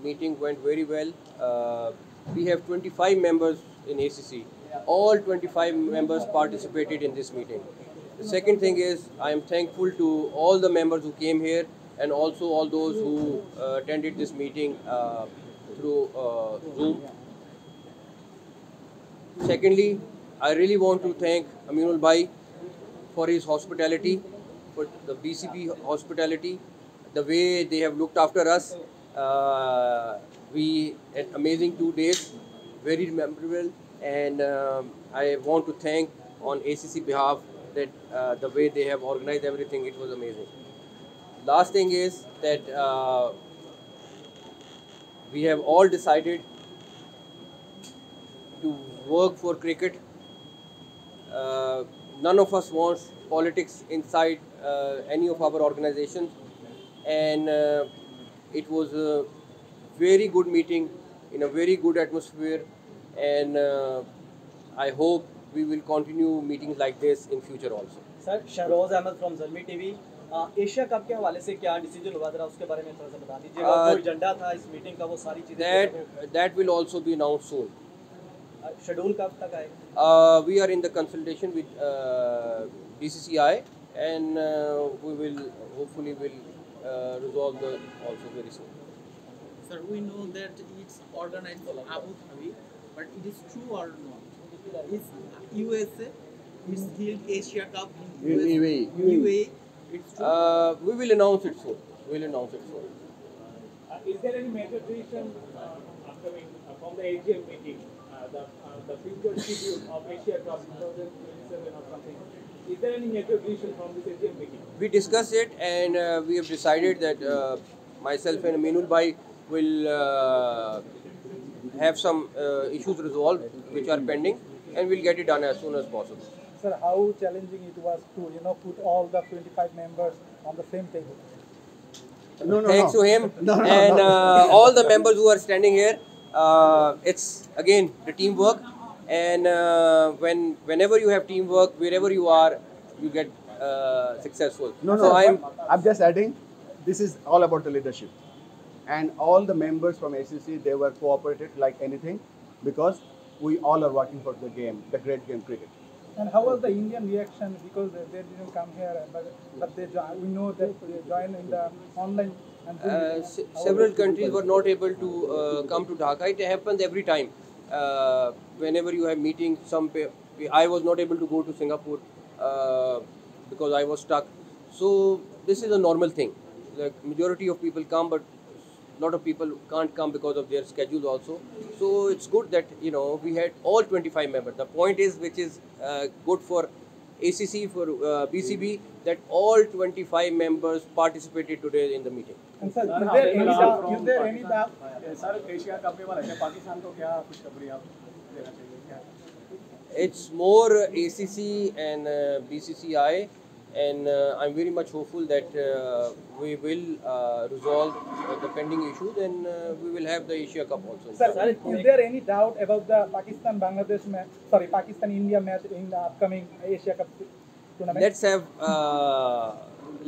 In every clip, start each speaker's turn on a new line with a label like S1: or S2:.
S1: meeting went very well. We have 25 members in ACC. All 25 members participated in this meeting. The second thing is I am thankful to all the members who came here and also all those who attended this meeting through Zoom. Secondly, I really want to thank Aminul Bhai for his hospitality, for the BCB hospitality, the way they have looked after us. We had amazing 2 days, very memorable, and I want to thank on ACC behalf that the way they have organized everything, it was amazing. Last thing is that we have all decided to work for cricket. None of us wants politics inside any of our organizations, and it was a very good meeting in a very good atmosphere, and I hope we will continue meetings like this in future also.
S2: Sir, Shahroz Ahmed from Zalmi TV. Asia cup के हवाले से क्या decision हुआ, जरा उसके बारे में थोड़ा सा बता दीजिए। कोई एजेंडा था इस मीटिंग का, वो सारी चीजें
S1: that will also be announced soon.
S2: Schedule कब तक आएगा?
S1: We are in the consultation with BCCI, and we will hopefully resolve the also very soon.
S3: Sir, we know that it's organized in Abu Dhabi, but it is true or not? Is USA, it's held Asia Cup in
S1: UAE.
S3: UAE, it's true.
S1: We will announce it soon. We will announce it soon.
S4: Is there any major decision upcoming from the AGM meeting, the future schedule of Asia Cup 2027 or something? Is there any major decision from this AGM meeting?
S1: We discussed it, and we have decided that myself and Aminul Bhai will have some issues resolved which are pending, and we'll get it done as soon as possible.
S5: Sir, how challenging it was to put all the 25 members on the same table?
S1: Thanks to him and all the members who are standing here. It's again the teamwork, and whenever you have teamwork, wherever you are, you get successful.
S6: So I'm just adding, this is all about the leadership, and all the members from ACC, they were cooperated like anything, because we all are working for the game, the great game, cricket.
S5: And how was the Indian reaction? Because they didn't come here, but we know that they joined in the online. And
S1: several countries were not able to come to Dhaka. It happens every time. Whenever you have meetings, I was not able to go to Singapore because I was stuck. So this is a normal thing. Like majority of people come, but a lot of people can't come because of their schedules also. So it's good that we had all 25 members. The point is, which is good for ACC, for BCB, that all 25 members participated today in the meeting.
S5: And sir, is there any doubt?
S4: Sir, Asia Cup में वाला है, पाकिस्तान को क्या खुशखबरी आप देना चाहिए क्या?
S1: It's more ACC and BCCI, and I'm very much hopeful that we will resolve the pending issues, and we will have the Asia Cup also.
S5: Sir, is there any doubt about the Pakistan-Bangladesh match? Sorry, Pakistan-India match in the upcoming Asia Cup tournament?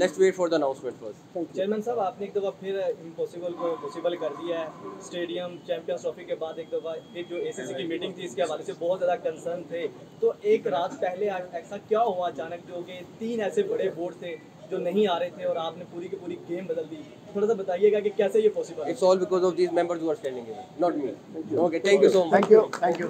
S1: Let's wait for the announcement first.
S2: Chairman साहब, आपने एक दफ़ा फिर impossible को possible कर दिया है। Stadium champions trophy के बाद एक दफ़ा फिर जो एसीसी की मीटिंग थी, इसके हवाले से बहुत ज़्यादा कंसर्न थे। तो एक रात पहले ऐसा क्या हुआ अचानक, जो कि 3 ऐसे बड़े बोर्ड थे जो नहीं आ रहे थे और आपने पूरी की पूरी गेम बदल दी? थोड़ा सा बताइएगा कि कैसे ये पॉसिबल है?
S1: It's all because of these members who are standing here, not me. Okay, thank you so much.
S6: Thank you.